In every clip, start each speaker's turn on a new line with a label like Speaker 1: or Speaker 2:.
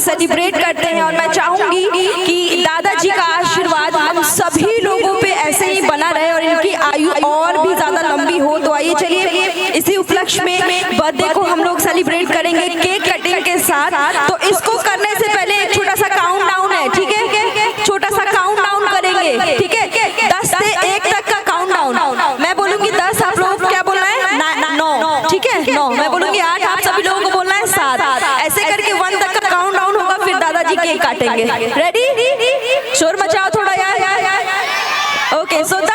Speaker 1: Celebrate करते हैं। और मैं चाहूंगी कि दादाजी का आशीर्वाद हम सभी लोगों पे ऐसे ही बना रहे और इनकी आयु और भी ज्यादा लंबी हो। तो आइए चलिए इसी उपलक्ष्य में बर्थडे को हम लोग सेलिब्रेट करेंगे केक कटिंग के साथ। तो इसको करने से पहले एक छोटा सा काउंटडाउन है, ठीक है? छोटा सा काउंटडाउन करेंगे, ठीक है? 10 से 1 तक का काउंटडाउन। मैं बोलूंगी 10, आप लोग क्या बोलना है? 9, ठीक है? 9 मैं बोलूंगी, 8 आप सभी लोगों को बोलना है, 7 ऐसे करके 1 तक का काउंटडाउन होगा, फिर दादाजी केक काटेंगे। रेडी? शोर मचाओ थोड़ा यार। ओके, सो 10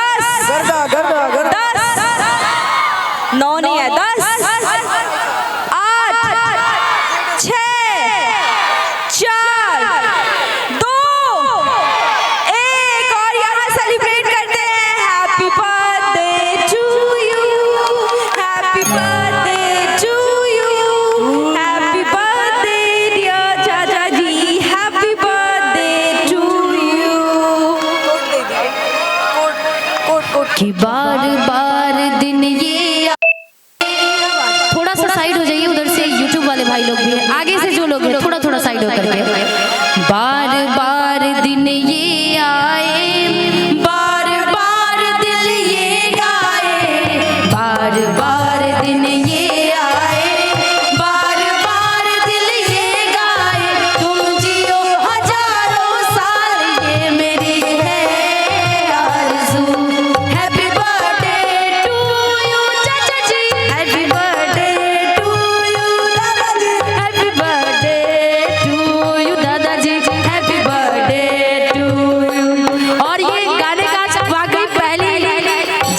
Speaker 1: 9 नहीं है, 10 8 6 4 2 1 और यहाँ सेलिब्रेट करते हैं। Happy birthday to you, happy birthday to you, happy birthday dear चाचा जी, हैप्पी बर्थडे टू यू।
Speaker 2: कि बार बार दिन ये, थोड़ा सा साइड हो जाइए, उधर से यूट्यूब वाले भाई लोग भी हैं, आगे से जो लोग हैं थोड़ा थोड़ा साइड होकर के। बार बार दिन ये आए, बार बार दिल ये गाए, बार बार दिन ये आए, बार बार दिल ये गाए, तुम जियो हजारों साल, ये मेरी है आरज़ू। हैप्पी बर्थडे टू यू चाचा जी, हैप्पी बर्थडे टू यू दादाजी, हैप्पी बर्थडे टू यू दादाजी, हैप्पी बर्थडे टू यू। और ये गाने का वाकई पहले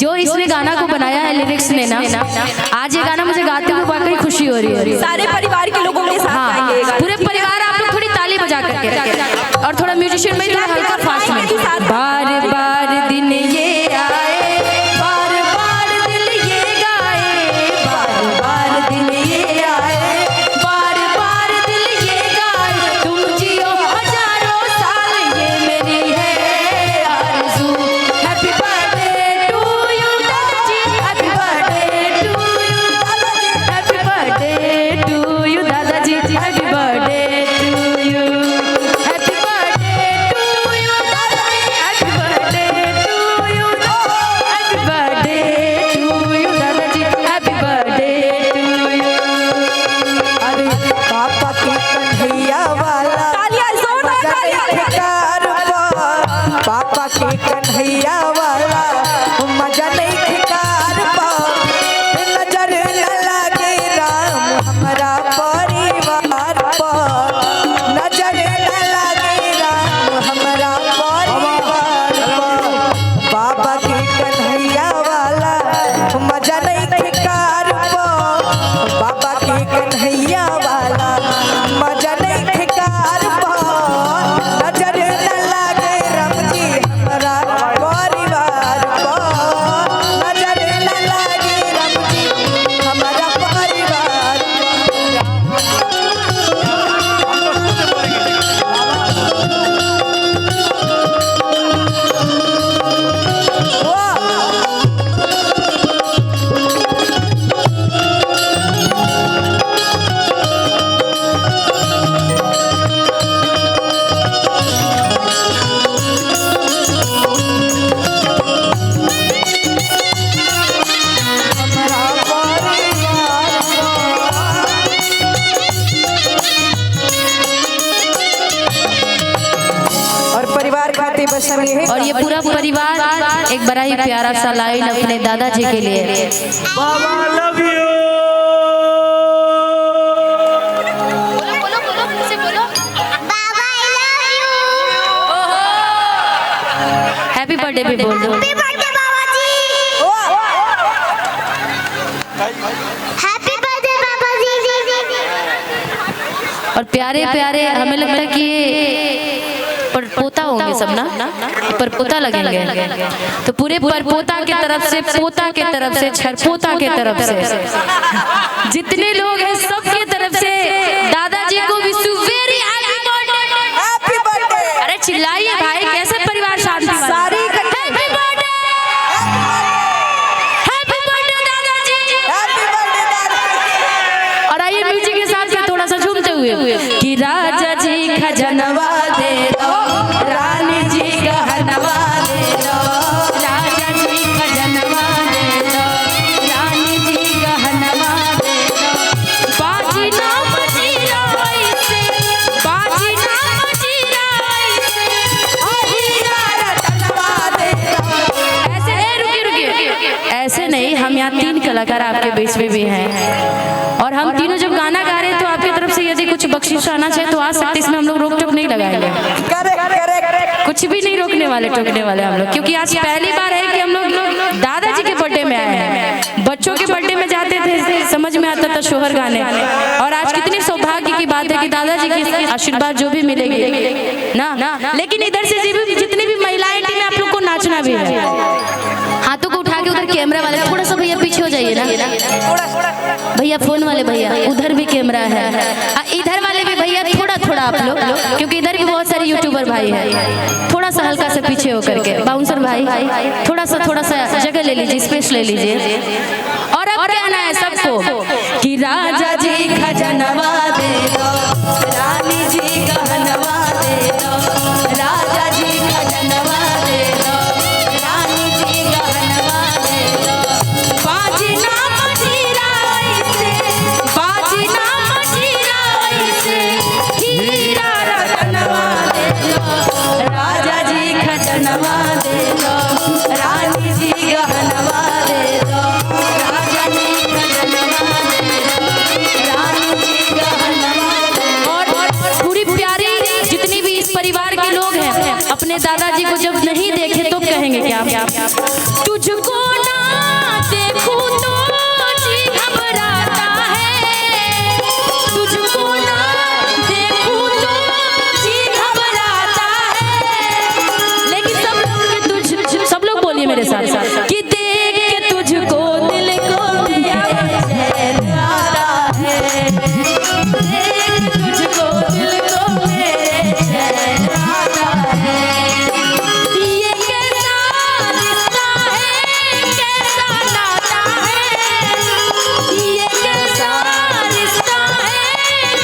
Speaker 2: जो इसने गाना को बनाया है, लिरिक्स ने ना, आज ये गाना मुझे गाते हुए वाकई खुशी हो रही है।
Speaker 1: सारे परिवार के लोगों के साथ गाएंगे ये गाना।
Speaker 2: पूरे परिवार आप लोग थोड़ी ताली बजा करके, और थोड़ा म्यूजिशियन में थोड़ा हल्का फास्ट में। बार बार दिन ये आए, बार बार दिल ये गाए, बार बार दिन ये आए, बार बार दिल ये गाए, तुम जियो हजारों साल, ये मेरी है आरज़ू। हैप्पी बर्थडे टू यू दादाजी, हैप्पी बर्थडे टू यू दादाजी, हैप्पी बर्थडे टू यू दादाजी, happy birthday to you, happy birthday to you दादाजी, happy birthday to you, happy birthday to you दादाजी, हैप्पी बर्थडे टू यू।
Speaker 3: अरे पापा के कन्हैया वाला
Speaker 1: तालियां, जोरदार तालियां।
Speaker 3: ठिकार पा, पापा के कन्हैया वाला मजा नहीं ठिकार पा, नजर न लगे राम हमारा परिवार पर, नजर न लगे राम हमारा परिवार पर, बाबा के कन्हैया वाला मजा नहीं ठिकार पा, बाबा के कन्हैया वाला मजा नहीं ठिकार पा, नजर न लगे राम जी हमारा परिवार पर, नजर न लगे राम जी हमारा परिवार और परिवार खाते बस हम यही।
Speaker 2: और ये पूरा परिवार एक बड़ा ही प्यारा सा लाइन अपने दादाजी के लिए।
Speaker 4: बाबा लव यू।
Speaker 2: हैप्पी बर्थडे भी बोल दो। और प्यारे प्यारे हमें लगता है कि ये परपोता होंगे सब ना, परपोता लगेंगे। तो पूरे परपोता के तरफ से, पोता के तरफ से, छरपोता के तरफ से, जितने लोग हैं सबके तरफ से दादाजी को wish you very happy birthday. अरे चिल्लाइए भाई, कैसे परिवार शांति सारी कि राजा जी कलाकार आपके बीच में भी हैं। और हम तीनों जब गाना गा रहे हैं तो आपकी तरफ से यदि कुछ बख्शिश आना चाहिए तो आ सकते, इसमें हम लोग रोक टोक नहीं लगाएंगे, कुछ भी नहीं रोकने वाले टोकने वाले हम लोग, क्योंकि आज पहली बार है कि हम लोग दादाजी के बर्थडे में आए हैं। बच्चों के बर्थडे में जाते थे, समझ में आता था शोहर गाने, और आज कितनी सौभाग्य की बात है कि दादाजी की आशीर्वाद जो भी मिलेगी ना। लेकिन इधर से जितनी भी महिलाएं टीम, आप लोग को नाचना भी है। हाथों को उठा के उधर कैमरा वाले थोड़ा सा भैया पीछे हो जाइए ना, भैया फोन वाले भैया, उधर भी कैमरा है, इधर वाले भी भैया थोड़ा आप लोग, क्योंकि इधर भी बहुत सारे यूट्यूबर भाई है, थोड़ा सा हल्का से पीछे होकर के। बाउंसर भाई थोड़ा सा जगह ले लीजिए, स्पेस ले लीजिए। और अब कहना है सबको कि राजा जी खजनवा दे दो, रानी जी गहनवा दे दो, राजा जी खजनवा दे दो, रानी जी गहनवा दे दो। बाजी ना मजीरा ऐसे, बाजी ना मजीरा ऐसे, हीरा रतनवा दे दो, राजा जी खजनवा दे दो, रानी जी गहनवा दे दो, राजा जी खजनवा दे दो, रानी जी गहनवा दे दो। और पूरी प्यारी जितनी भी इस परिवार के लोग हैं, अपने दादाजी को जब नहीं देखे तो कहेंगे क्या, तुझको ना देखूं तो जी घबराता है, तुझको ना देखूं तो जी घबराता है। लेकिन सब लोग बोलिए मेरे साथ कि देख के तुझको दिल को चैन आता है, देख तुझको दिल को मेरे चैन आता है। ये कैसा रिश्ता है, कैसा नाता है, ये कैसा रिश्ता है,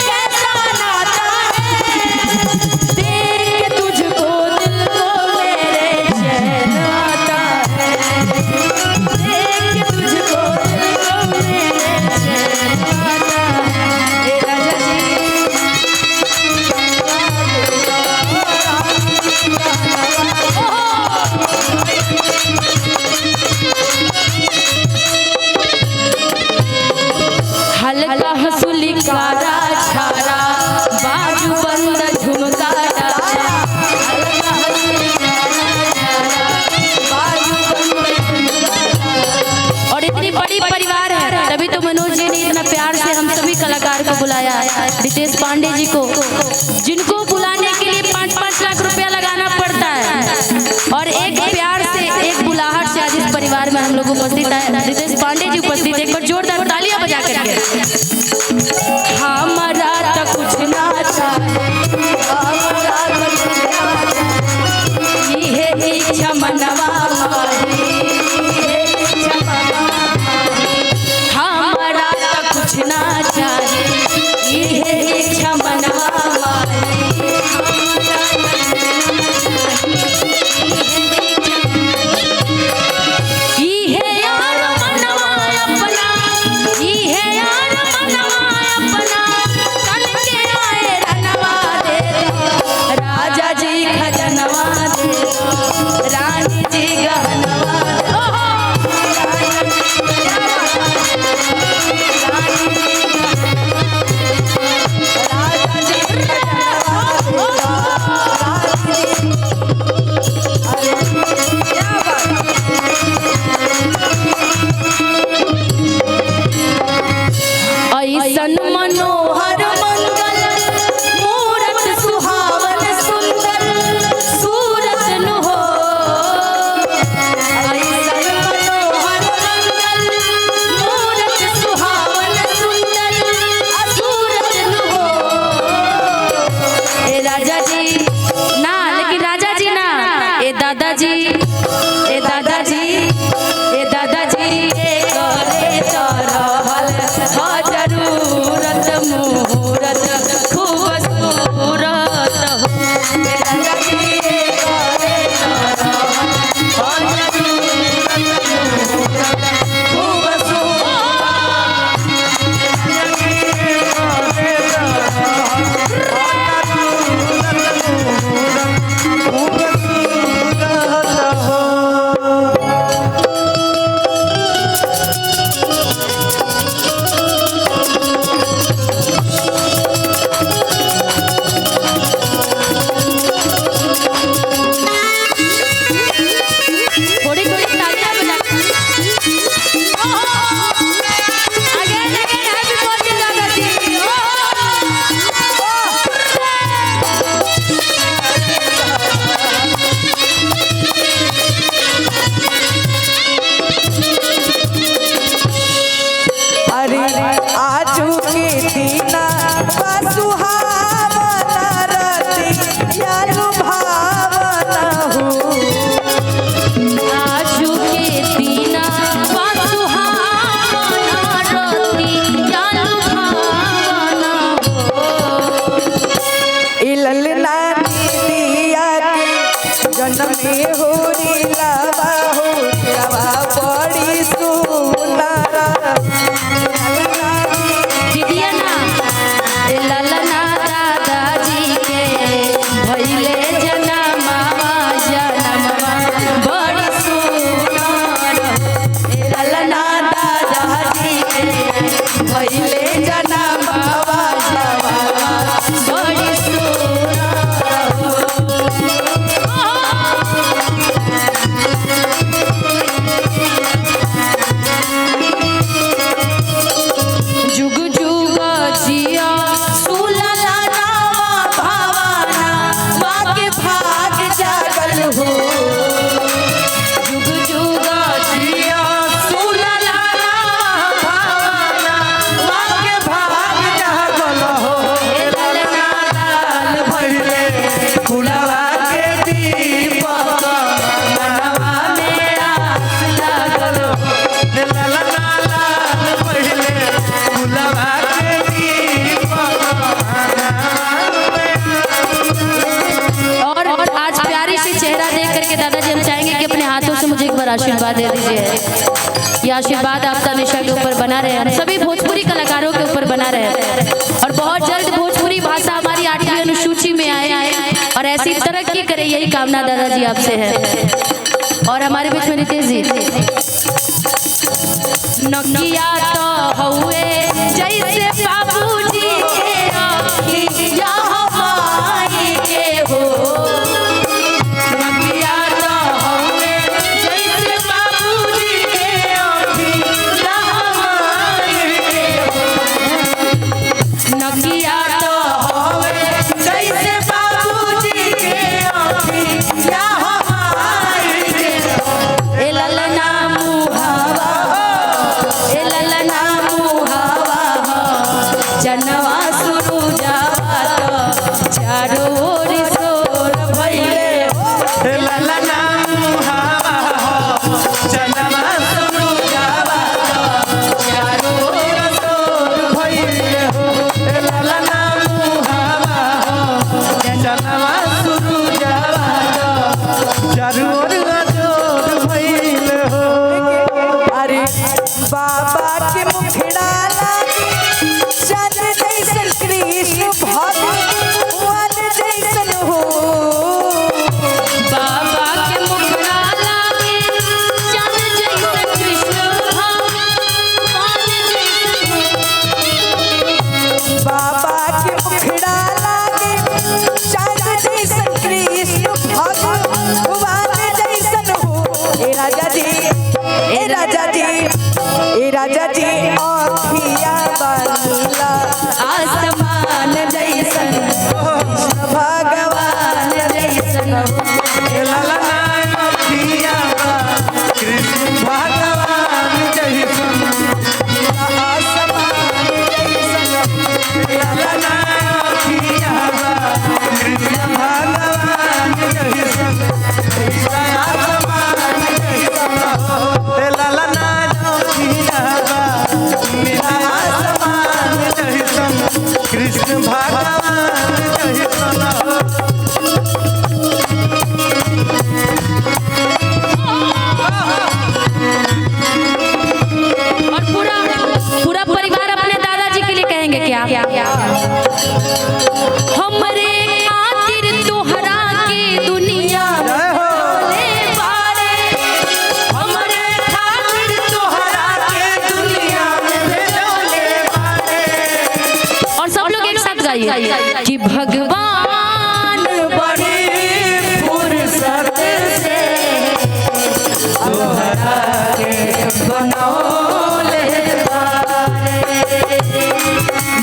Speaker 2: कैसा नाता है। देख के तुझको दिल को मेरे चैन आता है, देख के तुझको दिल को मेरे चैन आता है। ए राजा जी हल्का हंसुली कारा छारा, बाजू बंद झुमका डाला, हल्का हंसुली कारा छारा, बाजू बंद झुमका डाला। और इतनी बड़ी परिवार है, तभी तो मनोज जी ने इतना प्यार से हम सभी कलाकार को बुलाया है। रितेश पांडे जी को, जिनको बुलाने के लिए 5-5 लाख रुपया लगाना पड़ता है, और एक प्यार से, एक बुलाहट से आज इस परिवार में हम लोग उपस्थित है। रितेश पांडे जी उपस्थित, एक बार जोरदार तालियां बजा करके। हमारा तो कुछ ना चाहिए, हमारा तो कुछ ना चाहिए, ये इच्छा मनवा हमारी, ये इच्छा मनवा हमारी। हमारा तो कुछ ना चाहिए, ये इच्छा मनवा हमारी, ये यार मनवा अपना
Speaker 3: दीना सुहावना रतिया लुभावना हो।
Speaker 2: आजू के दीना सुहावना रतिया लुभावना हो।
Speaker 3: ललना दिया के जन्म में हो लावा हो लावा बड़ी सुंदर।
Speaker 2: दीदिया ना ललना दादाजी के भइले जनमवा जनमवा बड़ी सुंदर। ललना दादाजी के भइले जनमवा जनमवा बड़ी जुग जुग जिया सुलला रामा भावना
Speaker 3: के भाग जागल हो।
Speaker 2: जुग जुग जिया सुलला रामा भावना
Speaker 3: के भाग जागल हो।
Speaker 2: ललना लाल
Speaker 4: पहले फुलवा के दीपक
Speaker 2: मनवा मेरा लागल
Speaker 4: ललना लाल पहले फुलवा के दीपक
Speaker 2: और आज प्यारी सी चेहरा देख करके दादाजी हम चाहेंगे कि अपने हाथों से मुझे एक बार आशीर्वाद दे दीजिए। ये आशीर्वाद आपका हमेशा के ऊपर बना रहे, हम सभी भोजपुरी कलाकारों के ऊपर बना रहे और बहुत जल्द भोजपुरी भाषा हमारी 8वीं अनुसूची में आए और ऐसी तरक्की करे, यही कामना दादाजी आपसे है। और हमारे बीच में रितेश जी नकिया तो हुए जैसे बाबूजी के अखिया हमारी के हो। नकिया तो हुए जैसे बाबूजी के अखिया हमारी के हो। नकिया तो हुए जैसे बाबूजी के अखिया हमारी के हो। ए ललना मुहावा ए ललना मुहावा जनवा सुरु जावा तो चारों ओर शोर भइले
Speaker 4: ललना मुहावा जनवा सुरु जावा
Speaker 2: चारों ओर
Speaker 4: तोर भइले हो। ललना मुहावा जनवा सुरु जावा चारू ओर जोर भइले हो।
Speaker 3: अरे बाबा के मुखड़ा लागी चंद जैसन कृष्ण भगवान जैसन हो।
Speaker 2: बाबा के मुखड़ा लागे चंद जैसे कृष्ण भगवान जैसे।
Speaker 3: बाबा के मुखड़ा लागे चंद जैसन कृष्ण भगवान जैसन हो। ए राजा जी ए राजा जी ए राजा जी आँखिया बनला
Speaker 2: आसमान जैसन
Speaker 3: कृष्ण भगवान
Speaker 2: जैसन
Speaker 4: ललना अखियावा कृष्ण भगवान जैसन।
Speaker 3: आसमान जैसन
Speaker 4: ललना अखियावा कृष्ण भगवान जैसन। आसमान जैसन हो। ललना अखियावा मेरा आसमान जैसन कृष्ण भगवान जैसन हो।
Speaker 2: और पूरा पूरा परिवार अपने दादाजी के लिए कहेंगे क्या हमरे खातिर तोहरा के दुनिया
Speaker 4: जय हो।
Speaker 2: ले बारे हमरे खातिर
Speaker 4: तोहरा के दुनिया में डोले बारे।
Speaker 2: और सब लोग एक साथ गाइए कि भगवान
Speaker 4: बड़ी फुर्सत से तोहरा के बनौले बारे।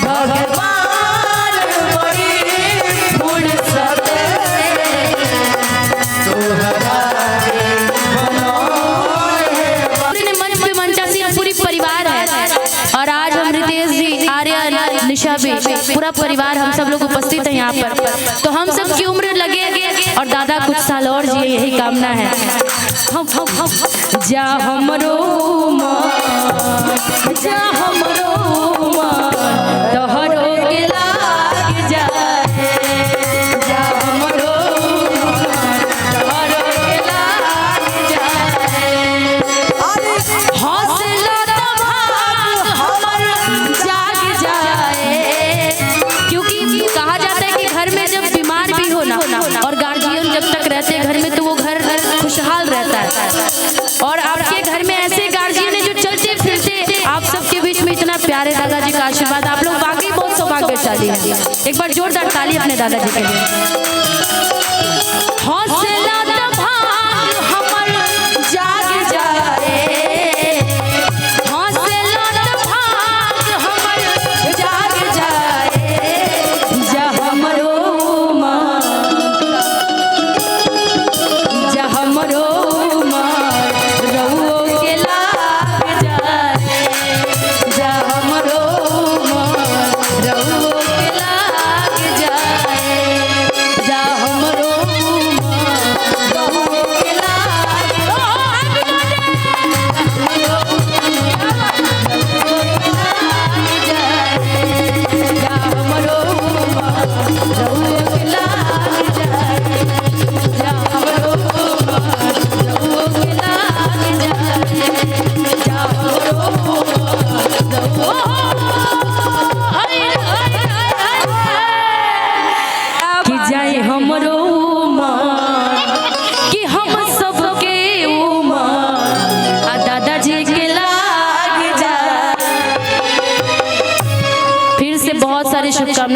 Speaker 4: भगवान बड़ी फुर्सत से तोहरा के बनौले
Speaker 2: पूरे मंच पे मंचासी पूरी परिवार है और आज हम रितेश जी आर्यन निशा भी, पूरा परिवार हम सब लोग उपस्थित हैं यहाँ पर। तो हम सब की उम्र लगे और दादा कुछ साल और जिए, यही कामना है। हम जा हमरो जा हमरो तोहरो के लाग जाए, जा हमरो तोहरो के लाग जाए। हौसला तबाग हमर जाग जाए, क्योंकि कहा जाता है कि घर में जब बीमार भी हो ना और गार्जियन जब तक रहते हैं घर में तो वो घर खुशहाल रहता है। और आपके घर में ऐसे गार्जियन है जो चलते फिरते आप सबके बीच में इतना प्यारे दादाजी का आशीर्वाद, आप लोग वाकई बहुत सौभाग्यशाली हैं। एक बार जोरदार ताली अपने दादाजी के लिए। हौसला तबाग हमर जाग जाए, हौसला तबाग हमर जाग जाए, जा हमरो जा हमरो रउओ के लाग जाए, जा हमरो रउओ के लाग जाए, जा हमरो रउओ के लाग जा हमरो रउओ के लाग जाए, जा हमरो रउओ के लाग जाए, जा हमरो कि जाए हमरो मन कि हम सबके उमर आ दादाजी के लाग जाए। फिर से बहुत सारी शुभकामनाएं।